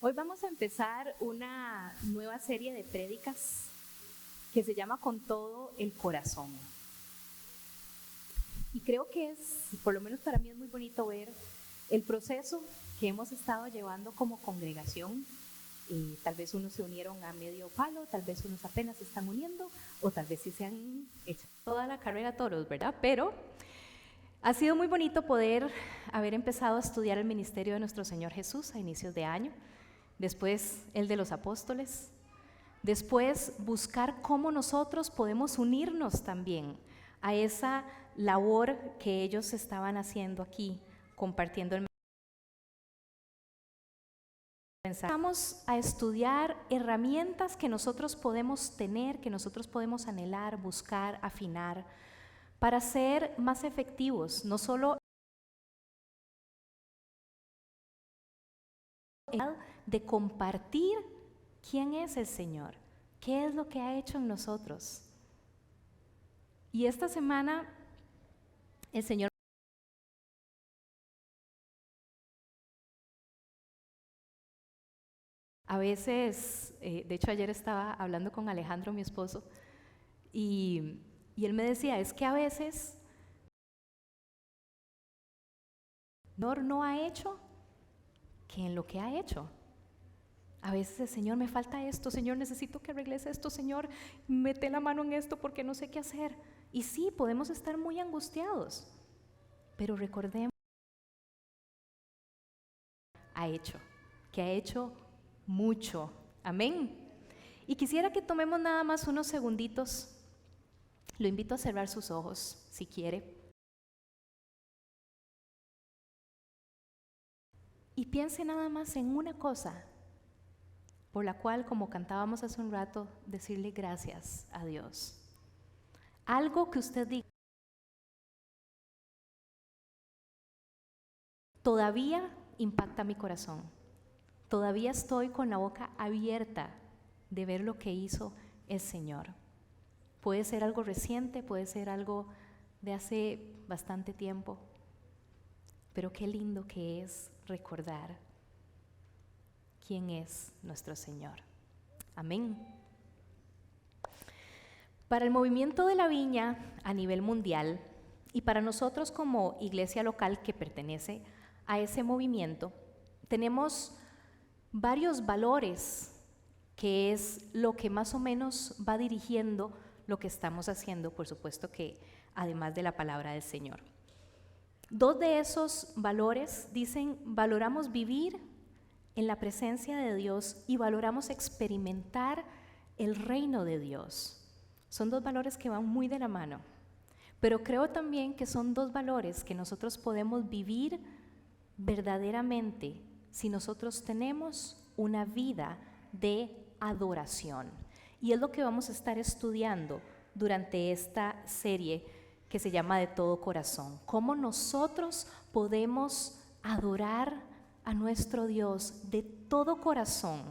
Hoy vamos a empezar una nueva serie de prédicas que se llama Con todo el corazón. Y creo que por lo menos para mí es muy bonito ver el proceso que hemos estado llevando como congregación. Tal vez unos se unieron a medio palo, tal vez unos apenas se están uniendo, o tal vez sí se han hecho toda la carrera toros, ¿verdad? Pero ha sido muy bonito poder haber empezado a estudiar el ministerio de nuestro Señor Jesús a inicios de año, después el de los apóstoles, después buscar cómo nosotros podemos unirnos también a esa labor que ellos estaban haciendo aquí, compartiendo el mensaje. Vamos a estudiar herramientas que nosotros podemos tener, que nosotros podemos anhelar, buscar, afinar, para ser más efectivos, no solo de compartir quién es el Señor, qué es lo que ha hecho en nosotros. Y esta semana el Señor a veces, de hecho ayer estaba hablando con Alejandro, mi esposo, y él me decía, es que a veces el Señor no ha hecho que en lo que ha hecho. A veces, Señor, me falta esto, Señor, necesito que arregles esto, Señor, mete la mano en esto porque no sé qué hacer. Y sí, podemos estar muy angustiados, pero recordemos que ha hecho mucho. Amén. Y quisiera que tomemos nada más unos segunditos. Lo invito a cerrar sus ojos, si quiere. Y piense nada más en una cosa por la cual, como cantábamos hace un rato, decirle gracias a Dios. Algo que usted diga, todavía impacta mi corazón. Todavía estoy con la boca abierta de ver lo que hizo el Señor. Puede ser algo reciente, puede ser algo de hace bastante tiempo, pero qué lindo que es recordar quién es nuestro Señor. Amén. Para el movimiento de la viña a nivel mundial y para nosotros como iglesia local que pertenece a ese movimiento, tenemos varios valores que es lo que más o menos va dirigiendo lo que estamos haciendo, por supuesto que además de la palabra del Señor. Dos de esos valores dicen, valoramos vivir en la presencia de Dios y valoramos experimentar el reino de Dios. Son dos valores que van muy de la mano, pero creo también que son dos valores que nosotros podemos vivir verdaderamente si nosotros tenemos una vida de adoración. Y es lo que vamos a estar estudiando durante esta serie que se llama De todo corazón. Cómo nosotros podemos adorar a nuestro Dios de todo corazón.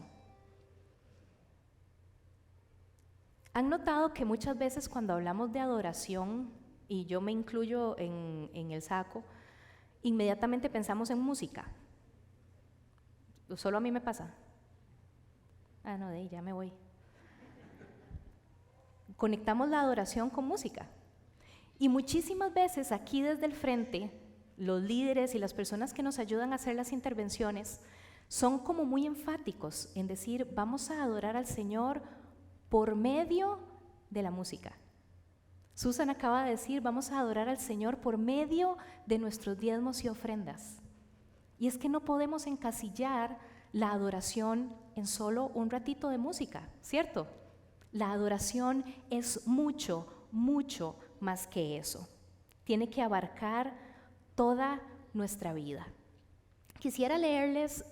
¿Han notado que muchas veces cuando hablamos de adoración, y yo me incluyo en el saco, inmediatamente pensamos en música? ¿Solo a mí me pasa? Ah, no, ya me voy. Conectamos la adoración con música. Y muchísimas veces aquí desde el frente, los líderes y las personas que nos ayudan a hacer las intervenciones son como muy enfáticos en decir, vamos a adorar al Señor por medio de la música. Susan acaba de decir, vamos a adorar al Señor por medio de nuestros diezmos y ofrendas. Y es que no podemos encasillar la adoración en solo un ratito de música, ¿cierto? La adoración es mucho, mucho más que eso. Tiene que abarcar toda nuestra vida. Quisiera leerles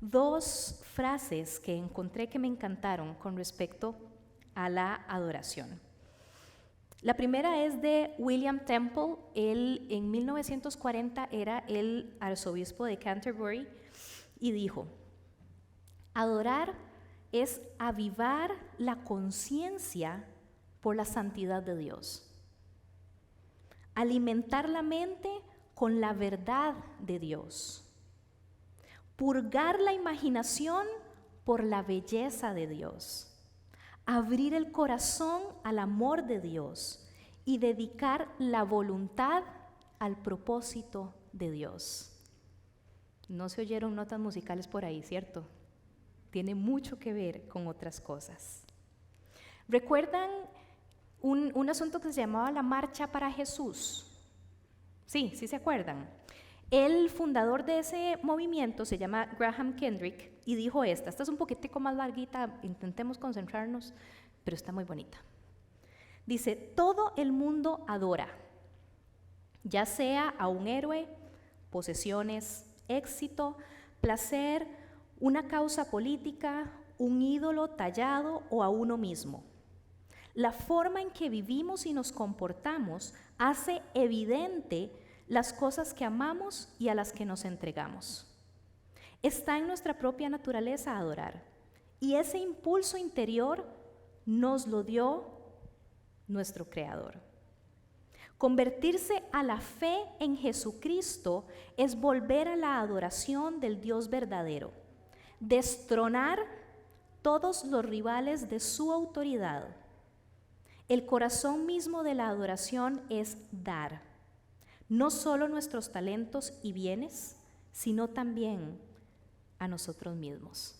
dos frases que encontré que me encantaron con respecto a la adoración. La primera es de William Temple. Él en 1940 era el arzobispo de Canterbury y dijo, adorar es avivar la conciencia por la santidad de Dios, alimentar la mente con la verdad de Dios, purgar la imaginación por la belleza de Dios, abrir el corazón al amor de Dios y dedicar la voluntad al propósito de Dios. No se oyeron notas musicales por ahí, ¿cierto? Tiene mucho que ver con otras cosas. ¿Recuerdan un asunto que se llamaba la Marcha para Jesús? Sí se acuerdan. El fundador de ese movimiento se llama Graham Kendrick y dijo esta es un poquitico más larguita, intentemos concentrarnos, pero está muy bonita. Dice, todo el mundo adora, ya sea a un héroe, posesiones, éxito, placer, una causa política, un ídolo tallado o a uno mismo. La forma en que vivimos y nos comportamos hace evidente las cosas que amamos y a las que nos entregamos. Está en nuestra propia naturaleza adorar, y ese impulso interior nos lo dio nuestro Creador. Convertirse a la fe en Jesucristo es volver a la adoración del Dios verdadero, destronar todos los rivales de su autoridad. El corazón mismo de la adoración es dar, no solo nuestros talentos y bienes, sino también a nosotros mismos.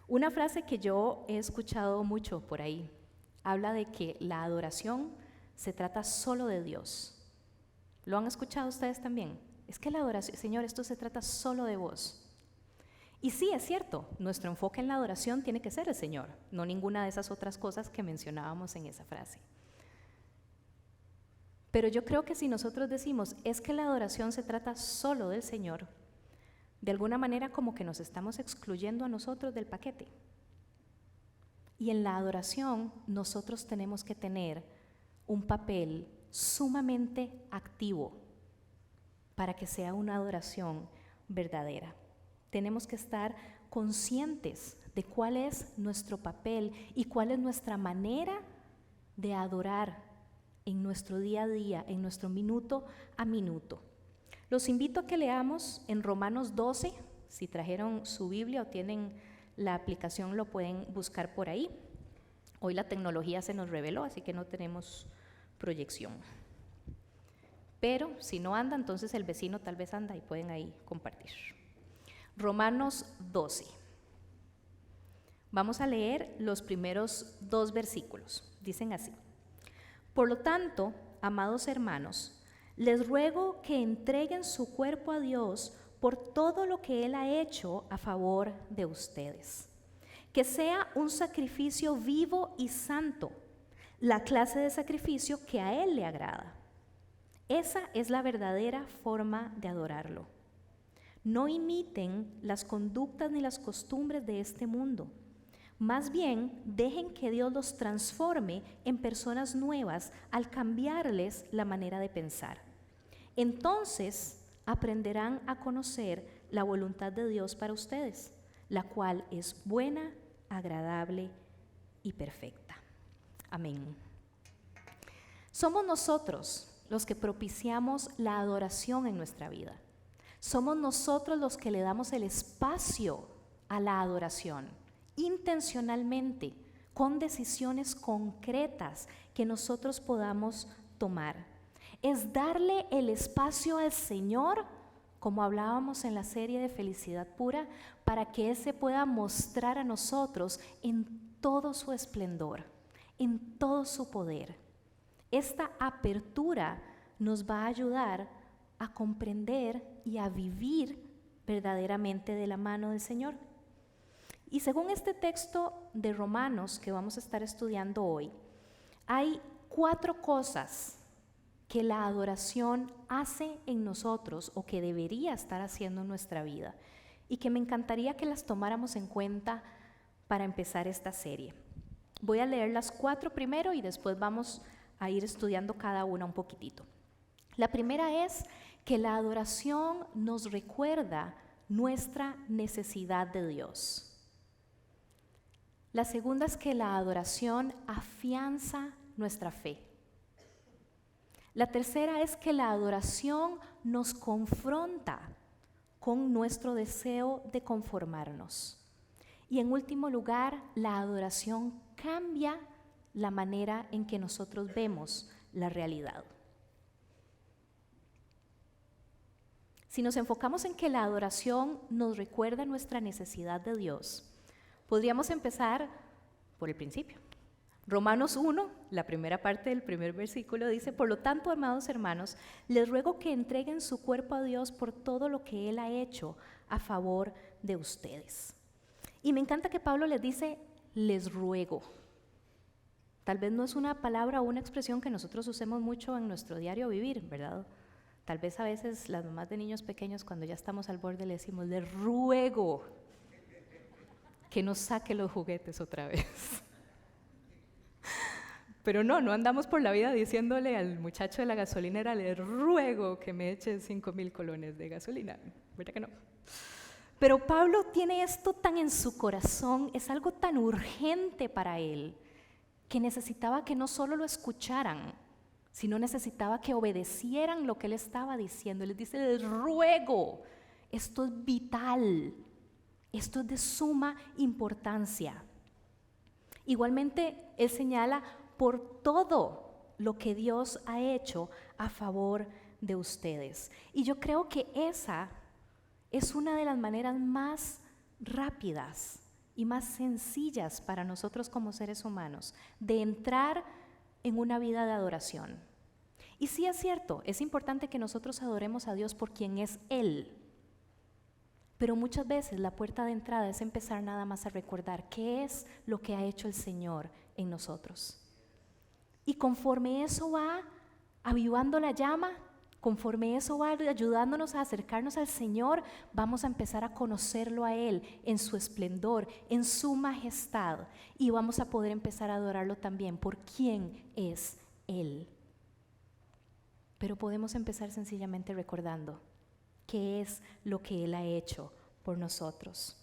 Una frase que yo he escuchado mucho por ahí, habla de que la adoración se trata solo de Dios. ¿Lo han escuchado ustedes también? Es que la adoración, Señor, esto se trata solo de vos. Y sí, es cierto, nuestro enfoque en la adoración tiene que ser el Señor, no ninguna de esas otras cosas que mencionábamos en esa frase. Pero yo creo que si nosotros decimos, es que la adoración se trata solo del Señor, de alguna manera como que nos estamos excluyendo a nosotros del paquete. Y en la adoración nosotros tenemos que tener un papel sumamente activo para que sea una adoración verdadera. Tenemos que estar conscientes de cuál es nuestro papel y cuál es nuestra manera de adorar en nuestro día a día, en nuestro minuto a minuto. Los invito a que leamos en Romanos 12, si trajeron su Biblia o tienen la aplicación lo pueden buscar por ahí. Hoy la tecnología se nos reveló, así que no tenemos proyección. Pero si no anda, entonces el vecino tal vez anda y pueden ahí compartir. Romanos 12. Vamos a leer los primeros 2 versículos. Dicen así: Por lo tanto, amados hermanos, les ruego que entreguen su cuerpo a Dios por todo lo que Él ha hecho a favor de ustedes. Que sea un sacrificio vivo y santo, la clase de sacrificio que a Él le agrada. Esa es la verdadera forma de adorarlo. No imiten las conductas ni las costumbres de este mundo. Más bien, dejen que Dios los transforme en personas nuevas al cambiarles la manera de pensar. Entonces, aprenderán a conocer la voluntad de Dios para ustedes, la cual es buena, agradable y perfecta. Amén. Somos nosotros los que propiciamos la adoración en nuestra vida. Somos nosotros los que le damos el espacio a la adoración, intencionalmente, con decisiones concretas que nosotros podamos tomar. Es darle el espacio al Señor, como hablábamos en la serie de Felicidad Pura, para que Él se pueda mostrar a nosotros en todo su esplendor, en todo su poder. Esta apertura nos va a ayudar a comprender y a vivir verdaderamente de la mano del Señor. Y según este texto de Romanos que vamos a estar estudiando hoy, hay 4 cosas que la adoración hace en nosotros o que debería estar haciendo en nuestra vida y que me encantaría que las tomáramos en cuenta para empezar esta serie. Voy a leer las 4 primero y después vamos a ir estudiando cada una un poquitito. La primera es que la adoración nos recuerda nuestra necesidad de Dios. La segunda es que la adoración afianza nuestra fe. La tercera es que la adoración nos confronta con nuestro deseo de conformarnos. Y en último lugar, la adoración cambia la manera en que nosotros vemos la realidad. Si nos enfocamos en que la adoración nos recuerda nuestra necesidad de Dios, podríamos empezar por el principio. Romanos 1, la primera parte del primer versículo dice: por lo tanto, amados hermanos, les ruego que entreguen su cuerpo a Dios por todo lo que Él ha hecho a favor de ustedes. Y me encanta que Pablo les dice, les ruego. Tal vez no es una palabra o una expresión que nosotros usemos mucho en nuestro diario vivir, ¿verdad? Tal vez a veces las mamás de niños pequeños, cuando ya estamos al borde, le decimos, les ruego que nos saque los juguetes otra vez. Pero no andamos por la vida diciéndole al muchacho de la gasolinera, le ruego que me eche 5,000 colones de gasolina, ¿verdad que no? Pero Pablo tiene esto tan en su corazón, es algo tan urgente para él, que necesitaba que no solo lo escucharan, sino necesitaba que obedecieran lo que él estaba diciendo. Les dice, les ruego, esto es vital, esto es de suma importancia. Igualmente, él señala por todo lo que Dios ha hecho a favor de ustedes. Y yo creo que esa es una de las maneras más rápidas y más sencillas para nosotros como seres humanos de entrar en una vida de adoración. Y sí es cierto, es importante que nosotros adoremos a Dios por quien es Él. Pero muchas veces la puerta de entrada es empezar nada más a recordar qué es lo que ha hecho el Señor en nosotros. Y conforme eso va avivando la llama, conforme eso va ayudándonos a acercarnos al Señor, vamos a empezar a conocerlo a Él en su esplendor, en su majestad, y vamos a poder empezar a adorarlo también por quién es Él. Pero podemos empezar sencillamente recordando qué es lo que Él ha hecho por nosotros.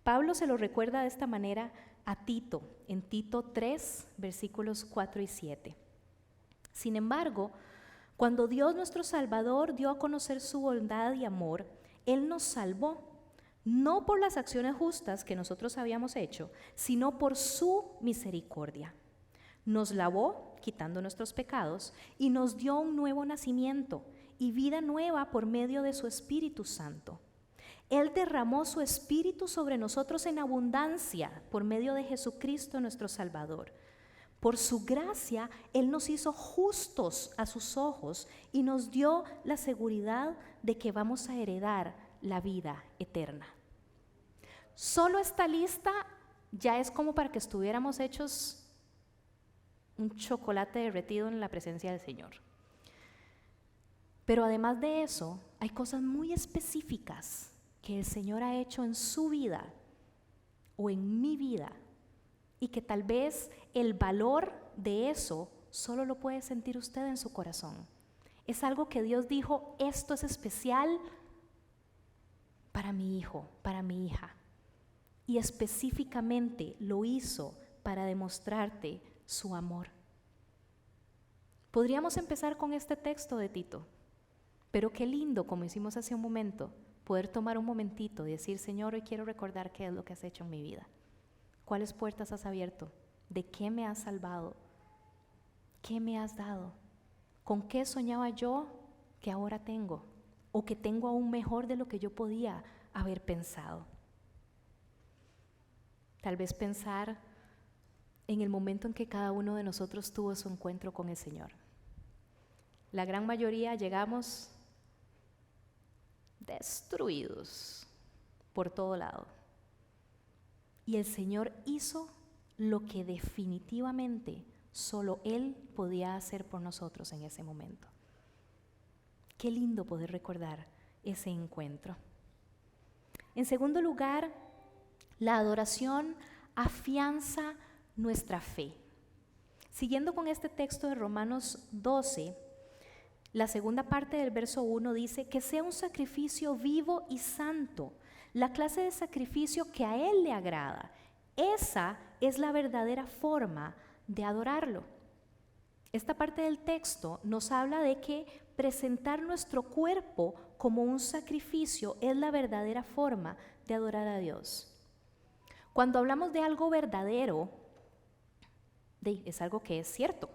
Pablo se lo recuerda de esta manera a Tito, en Tito 3, versículos 4 y 7. Sin embargo, cuando Dios nuestro Salvador dio a conocer su bondad y amor, Él nos salvó, no por las acciones justas que nosotros habíamos hecho, sino por su misericordia. Nos lavó, quitando nuestros pecados, y nos dio un nuevo nacimiento y vida nueva por medio de su Espíritu Santo. Él derramó su Espíritu sobre nosotros en abundancia por medio de Jesucristo nuestro Salvador. Por su gracia, Él nos hizo justos a sus ojos y nos dio la seguridad de que vamos a heredar la vida eterna. Solo esta lista ya es como para que estuviéramos hechos un chocolate derretido en la presencia del Señor. Pero además de eso, hay cosas muy específicas que el Señor ha hecho en su vida o en mi vida y que tal vez el valor de eso solo lo puede sentir usted en su corazón. Es algo que Dios dijo, esto es especial para mi hijo, para mi hija. Y específicamente lo hizo para demostrarte su amor. Podríamos empezar con este texto de Tito, pero qué lindo, como hicimos hace un momento, poder tomar un momentito y decir, Señor, hoy quiero recordar qué es lo que has hecho en mi vida. ¿Cuáles puertas has abierto? ¿De qué me has salvado? ¿Qué me has dado? ¿Con qué soñaba yo que ahora tengo? ¿O que tengo aún mejor de lo que yo podía haber pensado? Tal vez pensar en el momento en que cada uno de nosotros tuvo su encuentro con el Señor. La gran mayoría llegamos destruidos por todo lado. Y el Señor hizo lo que definitivamente solo Él podía hacer por nosotros en ese momento. Qué lindo poder recordar ese encuentro. En segundo lugar, la adoración afianza nuestra fe. Siguiendo con este texto de Romanos 12, la segunda parte del verso 1 dice que sea un sacrificio vivo y santo, la clase de sacrificio que a Él le agrada. Esa es la verdadera forma de adorarlo. Esta parte del texto nos habla de que presentar nuestro cuerpo como un sacrificio es la verdadera forma de adorar a Dios. Cuando hablamos de algo verdadero, es algo que es cierto,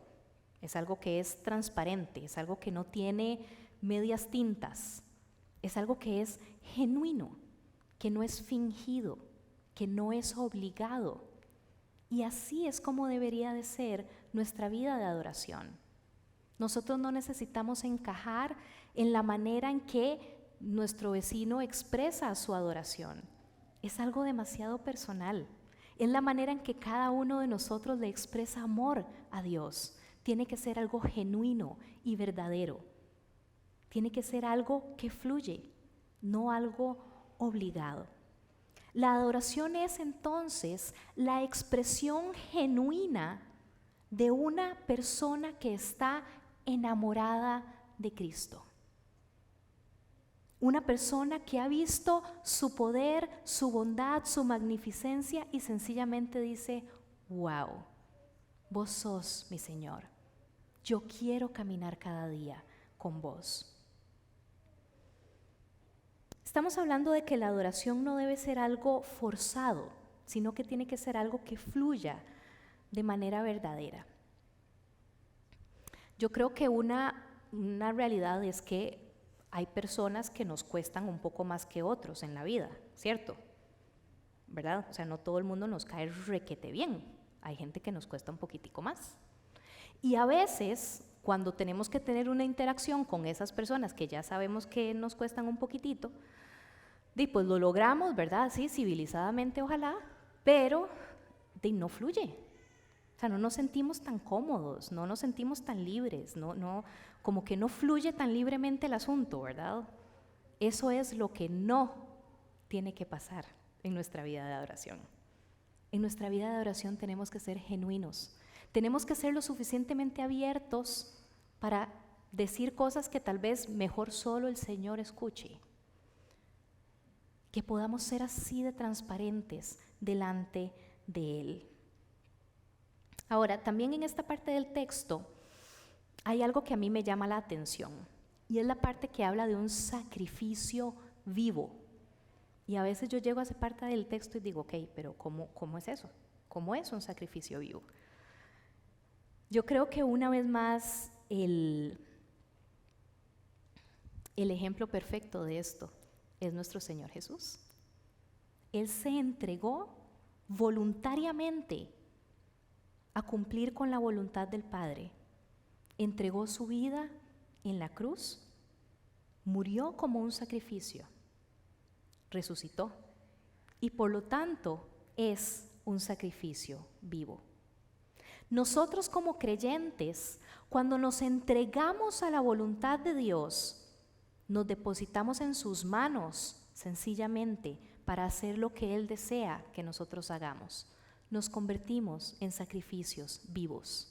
es algo que es transparente, es algo que no tiene medias tintas, es algo que es genuino, que no es fingido, que no es obligado. Y así es como debería de ser nuestra vida de adoración. Nosotros no necesitamos encajar en la manera en que nuestro vecino expresa su adoración. Es algo demasiado personal. Es la manera en que cada uno de nosotros le expresa amor a Dios. Tiene que ser algo genuino y verdadero. Tiene que ser algo que fluye, no algo obligado. La adoración es entonces la expresión genuina de una persona que está enamorada de Cristo. Una persona que ha visto su poder, su bondad, su magnificencia y sencillamente dice, wow, vos sos mi Señor. Yo quiero caminar cada día con vos. Estamos hablando de que la adoración no debe ser algo forzado, sino que tiene que ser algo que fluya de manera verdadera. Yo creo que una realidad es que hay personas que nos cuestan un poco más que otros en la vida, ¿cierto? ¿Verdad? O sea, no todo el mundo nos cae requete bien. Hay gente que nos cuesta un poquitico más. Y a veces, cuando tenemos que tener una interacción con esas personas que ya sabemos que nos cuestan un poquitito, pues lo logramos, ¿verdad? Sí, civilizadamente ojalá, pero no fluye. O sea, no nos sentimos tan cómodos, no nos sentimos tan libres, como que no fluye tan libremente el asunto, ¿verdad? Eso es lo que no tiene que pasar en nuestra vida de adoración. En nuestra vida de adoración tenemos que ser genuinos, tenemos que ser lo suficientemente abiertos para decir cosas que tal vez mejor solo el Señor escuche. Que podamos ser así de transparentes delante de Él. Ahora, también en esta parte del texto hay algo que a mí me llama la atención y es la parte que habla de un sacrificio vivo. Y a veces yo llego a esa parte del texto y digo, ok, pero ¿cómo es eso? ¿Cómo es un sacrificio vivo? Yo creo que una vez más el ejemplo perfecto de esto es nuestro Señor Jesús. Él se entregó voluntariamente a cumplir con la voluntad del Padre. Entregó su vida en la cruz, murió como un sacrificio, resucitó y por lo tanto es un sacrificio vivo. Nosotros como creyentes, cuando nos entregamos a la voluntad de Dios, nos depositamos en sus manos sencillamente para hacer lo que Él desea que nosotros hagamos. Nos convertimos en sacrificios vivos.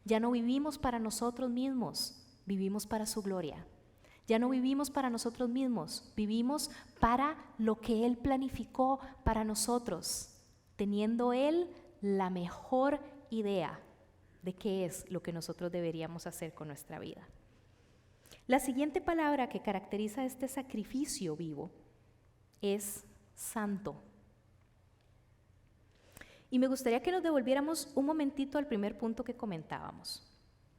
Ya no vivimos para nosotros mismos, vivimos para su gloria. Ya no vivimos para nosotros mismos, vivimos para lo que Él planificó para nosotros, teniendo Él la mejor idea de qué es lo que nosotros deberíamos hacer con nuestra vida. La siguiente palabra que caracteriza este sacrificio vivo es santo. Y me gustaría que nos devolviéramos un momentito al primer punto que comentábamos.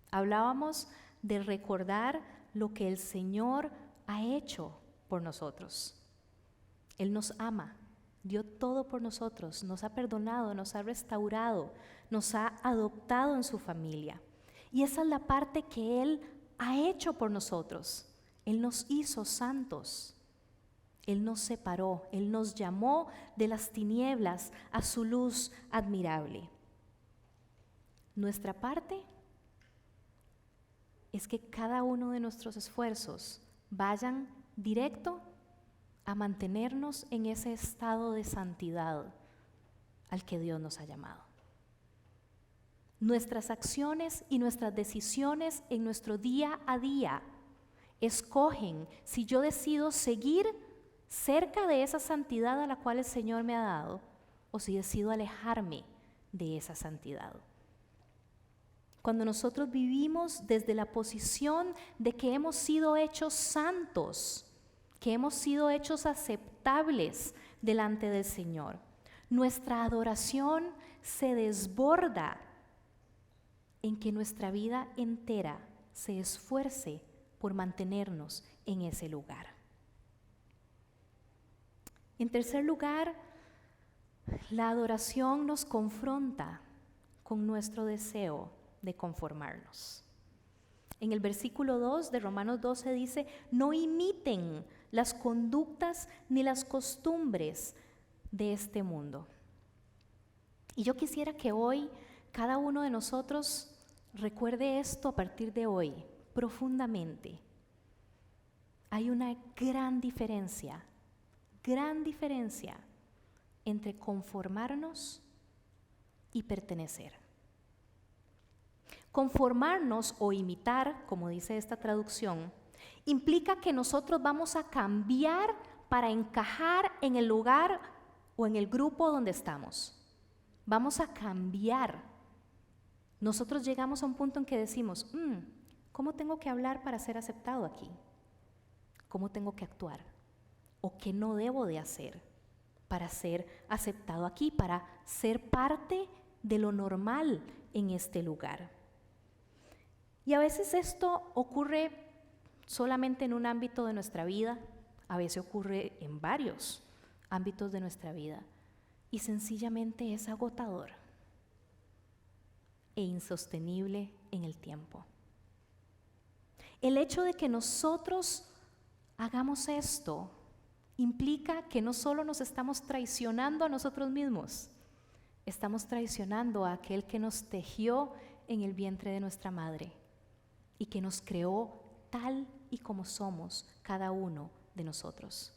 Hablábamos de recordar lo que el Señor ha hecho por nosotros. Él nos ama, dio todo por nosotros, nos ha perdonado, nos ha restaurado, nos ha adoptado en su familia. Y esa es la parte que Él ha hecho por nosotros. Él nos hizo santos. Él nos separó, Él nos llamó de las tinieblas a su luz admirable. Nuestra parte es que cada uno de nuestros esfuerzos vayan directo a mantenernos en ese estado de santidad al que Dios nos ha llamado. Nuestras acciones y nuestras decisiones en nuestro día a día escogen si yo decido seguir cerca de esa santidad a la cual el Señor me ha dado o si decido alejarme de esa santidad. cuando nosotros vivimos desde la posición de que hemos sido hechos santos, que hemos sido hechos aceptables delante del Señor. Nuestra adoración se desborda en que nuestra vida entera se esfuerce por mantenernos en ese lugar. En tercer lugar, la adoración nos confronta con nuestro deseo de conformarnos. En el versículo 2 de Romanos 12 dice: no imiten las conductas ni las costumbres de este mundo. Y yo quisiera que hoy cada uno de nosotros recuerde esto a partir de hoy, profundamente. Hay una gran diferencia entre conformarnos y pertenecer. Conformarnos o imitar, como dice esta traducción, implica que nosotros vamos a cambiar para encajar en el lugar o en el grupo donde estamos. Vamos a cambiar. Nosotros llegamos a un punto en que decimos, ¿cómo tengo que hablar para ser aceptado aquí? ¿Cómo tengo que actuar? ¿O qué no debo de hacer para ser aceptado aquí, para ser parte de lo normal en este lugar? Y a veces esto ocurre solamente en un ámbito de nuestra vida, a veces ocurre en varios ámbitos de nuestra vida y sencillamente es agotador e insostenible en el tiempo. El hecho de que nosotros hagamos esto implica que no solo nos estamos traicionando a nosotros mismos, estamos traicionando a aquel que nos tejió en el vientre de nuestra madre y que nos creó tal y como somos cada uno de nosotros.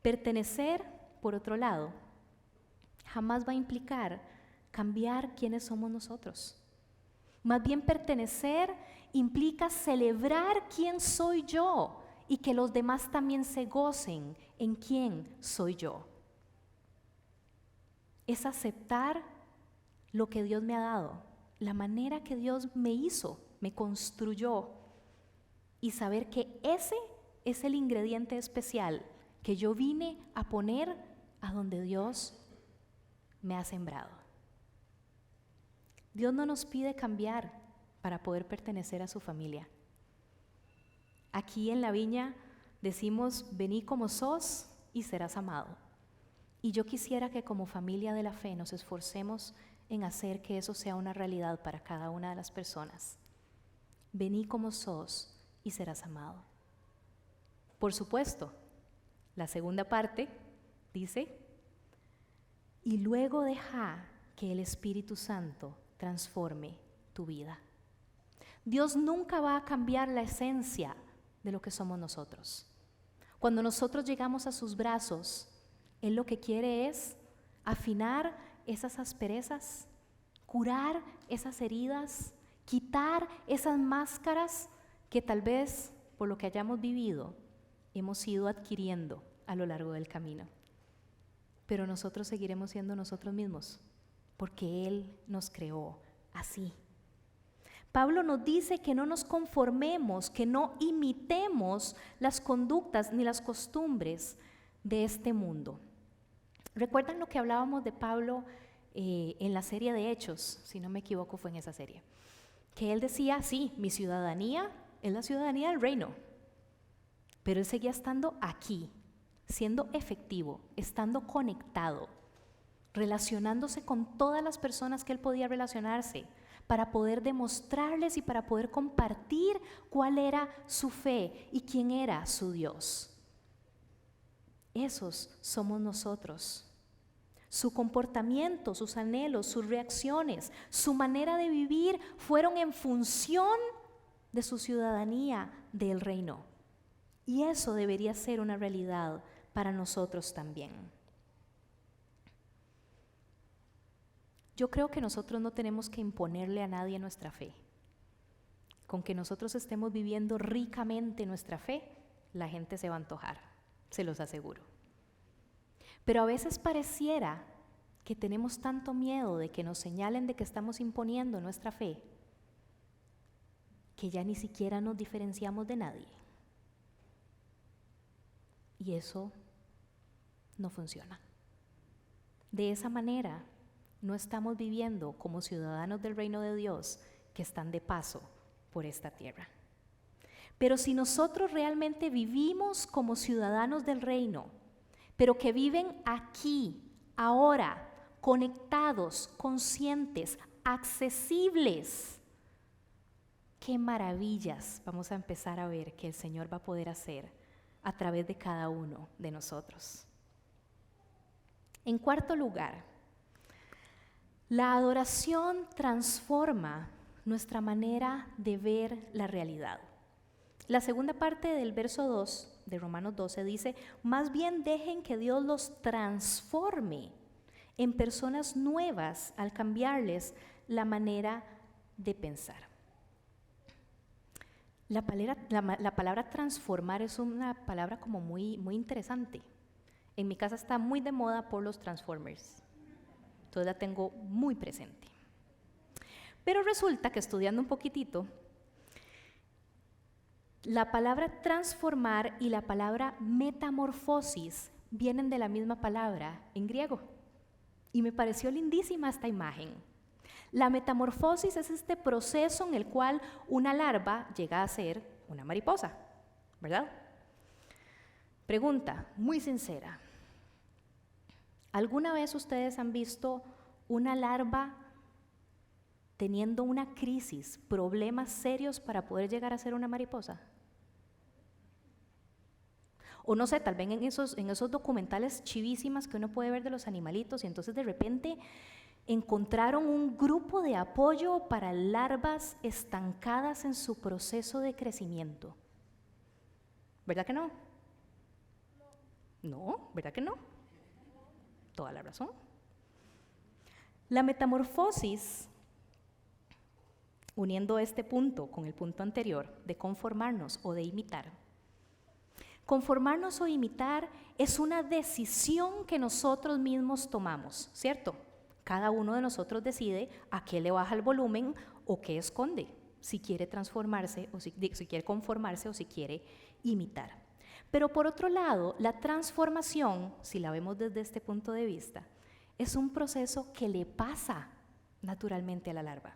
Pertenecer, por otro lado, jamás va a implicar cambiar quiénes somos nosotros. Más bien, pertenecer implica celebrar quién soy yo y que los demás también se gocen en quién soy yo. Es aceptar lo que Dios me ha dado, la manera que Dios me hizo, me construyó, y saber que ese es el ingrediente especial que yo vine a poner a donde Dios me ha sembrado. Dios no nos pide cambiar para poder pertenecer a su familia. Aquí en la viña decimos: vení como sos y serás amado. Y yo quisiera que como familia de la fe nos esforcemos en hacer que eso sea una realidad para cada una de las personas. Vení como sos y serás amado. Por supuesto, la segunda parte dice: y luego deja que el Espíritu Santo transforme tu vida. Dios nunca va a cambiar la esencia de lo que somos nosotros. Cuando nosotros llegamos a sus brazos, Él lo que quiere es afinar esas asperezas, curar esas heridas, quitar esas máscaras que tal vez por lo que hayamos vivido hemos ido adquiriendo a lo largo del camino. Pero nosotros seguiremos siendo nosotros mismos, porque Él nos creó así. Pablo nos dice que no nos conformemos, que no imitemos las conductas ni las costumbres de este mundo. ¿Recuerdan lo que hablábamos de Pablo en la serie de Hechos? Si no me equivoco, fue en esa serie. Que él decía: sí, mi ciudadanía es la ciudadanía del reino. Pero él seguía estando aquí, siendo efectivo, estando conectado, relacionándose con todas las personas que él podía relacionarse, para poder demostrarles y para poder compartir cuál era su fe y quién era su Dios. Esos somos nosotros. Su comportamiento, sus anhelos, sus reacciones, su manera de vivir fueron en función de su ciudadanía del reino. Y eso debería ser una realidad para nosotros también. Yo creo que nosotros no tenemos que imponerle a nadie nuestra fe. Con que nosotros estemos viviendo ricamente nuestra fe, la gente se va a antojar, se los aseguro. Pero a veces pareciera que tenemos tanto miedo de que nos señalen de que estamos imponiendo nuestra fe, que ya ni siquiera nos diferenciamos de nadie. Y eso no funciona. De esa manera, no estamos viviendo como ciudadanos del reino de Dios que están de paso por esta tierra. Pero si nosotros realmente vivimos como ciudadanos del reino, pero que viven aquí, ahora, conectados, conscientes, accesibles, qué maravillas vamos a empezar a ver que el Señor va a poder hacer a través de cada uno de nosotros. En cuarto lugar, la adoración transforma nuestra manera de ver la realidad. La segunda parte del verso 2 de Romanos 12 dice: más bien dejen que Dios los transforme en personas nuevas al cambiarles la manera de pensar. La palabra transformar es una palabra como muy interesante. En mi casa está muy de moda por los Transformers. Entonces la tengo muy presente. Pero resulta que estudiando un poquitito, la palabra transformar y la palabra metamorfosis vienen de la misma palabra en griego. Y me pareció lindísima esta imagen. La metamorfosis es este proceso en el cual una larva llega a ser una mariposa, ¿verdad? Pregunta muy sincera. ¿Alguna vez ustedes han visto una larva teniendo una crisis, problemas serios para poder llegar a ser una mariposa? O no sé, tal vez en esos documentales chivísimas que uno puede ver de los animalitos y entonces de repente encontraron un grupo de apoyo para larvas estancadas en su proceso de crecimiento. ¿Verdad que no? No, ¿verdad que no? Toda la razón. La metamorfosis, uniendo este punto con el punto anterior de conformarnos o de imitar. Conformarnos o imitar es una decisión que nosotros mismos tomamos, ¿cierto? Cada uno de nosotros decide a qué le baja el volumen o qué esconde, si quiere transformarse o si quiere conformarse o si quiere imitar. Pero por otro lado, la transformación, si la vemos desde este punto de vista, es un proceso que le pasa naturalmente a la larva.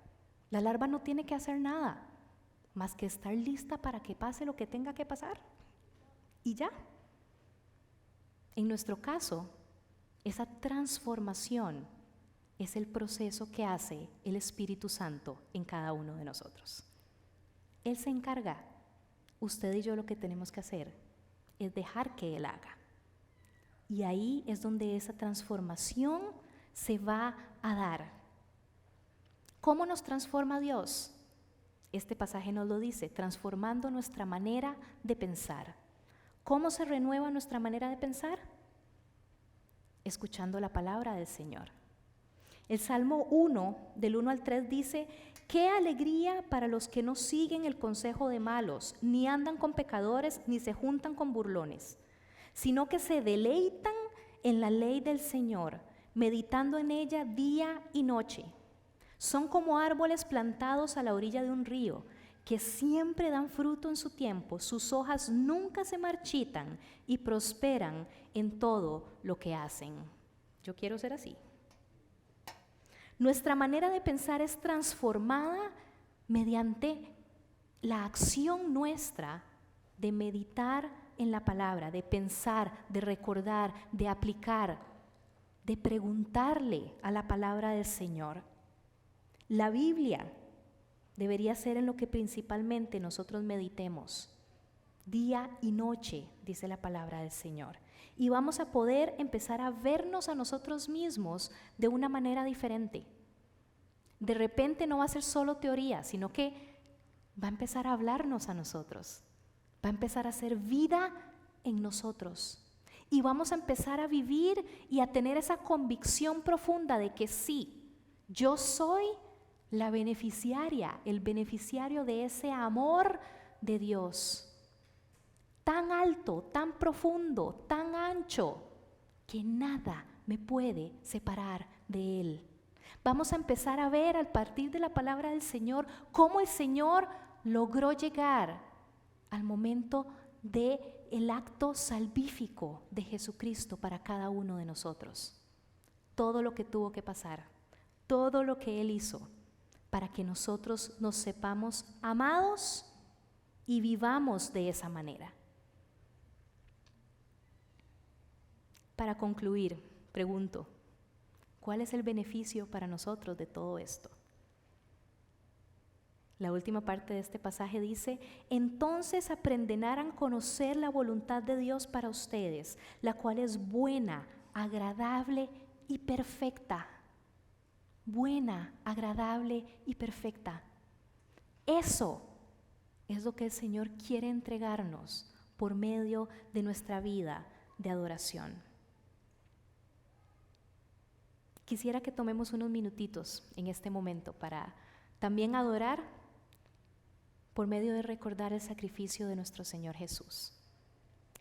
La larva no tiene que hacer nada más que estar lista para que pase lo que tenga que pasar. Y ya. En nuestro caso, esa transformación es el proceso que hace el Espíritu Santo en cada uno de nosotros. Él se encarga. Usted y yo lo que tenemos que hacer es dejar que Él haga. Y ahí es donde esa transformación se va a dar. ¿Cómo nos transforma Dios? Este pasaje nos lo dice, transformando nuestra manera de pensar. ¿Cómo se renueva nuestra manera de pensar? Escuchando la palabra del Señor. El Salmo 1, del 1 al 3 dice: qué alegría para los que no siguen el consejo de malos, ni andan con pecadores, ni se juntan con burlones, sino que se deleitan en la ley del Señor, meditando en ella día y noche. Son como árboles plantados a la orilla de un río, que siempre dan fruto en su tiempo, sus hojas nunca se marchitan y prosperan en todo lo que hacen. Yo quiero ser así. Nuestra manera de pensar es transformada mediante la acción nuestra de meditar en la palabra, de pensar, de recordar, de aplicar, de preguntarle a la palabra del Señor. La Biblia debería ser en lo que principalmente nosotros meditemos, día y noche, dice la palabra del Señor. Y vamos a poder empezar a vernos a nosotros mismos de una manera diferente. De repente no va a ser solo teoría, sino que va a empezar a hablarnos a nosotros. Va a empezar a hacer vida en nosotros. Y vamos a empezar a vivir y a tener esa convicción profunda de que sí, yo soy la beneficiaria, el beneficiario de ese amor de Dios. Tan alto, tan profundo, tan ancho, que nada me puede separar de Él. Vamos a empezar a ver a partir de la palabra del Señor cómo el Señor logró llegar al momento del acto salvífico de Jesucristo para cada uno de nosotros. Todo lo que tuvo que pasar, todo lo que Él hizo para que nosotros nos sepamos amados y vivamos de esa manera. Para concluir, pregunto, ¿cuál es el beneficio para nosotros de todo esto? La última parte de este pasaje dice: entonces aprenderán a conocer la voluntad de Dios para ustedes, la cual es buena, agradable y perfecta. Buena, agradable y perfecta. Eso es lo que el Señor quiere entregarnos por medio de nuestra vida de adoración. Quisiera que tomemos unos minutitos en este momento para también adorar por medio de recordar el sacrificio de nuestro Señor Jesús.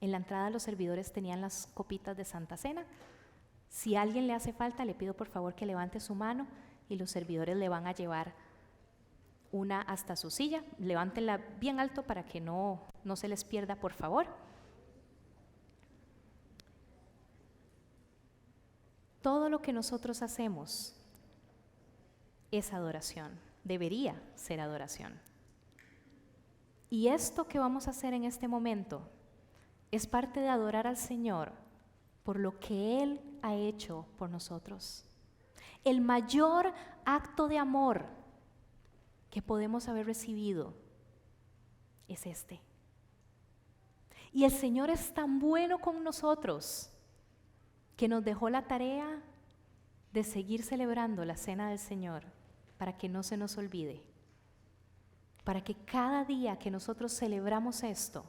En la entrada los servidores tenían las copitas de Santa Cena. Si a alguien le hace falta, le pido por favor que levante su mano y los servidores le van a llevar una hasta su silla. Levántenla bien alto para que no se les pierda, por favor. Todo lo que nosotros hacemos es adoración, debería ser adoración. Y esto que vamos a hacer en este momento es parte de adorar al Señor por lo que Él ha hecho por nosotros. El mayor acto de amor que podemos haber recibido es este. Y el Señor es tan bueno con nosotros que nos dejó la tarea de seguir celebrando la cena del Señor para que no se nos olvide, para que cada día que nosotros celebramos esto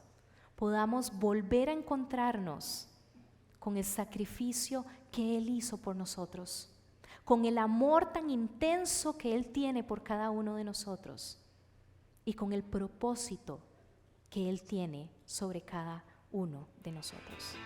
podamos volver a encontrarnos con el sacrificio que Él hizo por nosotros, con el amor tan intenso que Él tiene por cada uno de nosotros y con el propósito que Él tiene sobre cada uno de nosotros.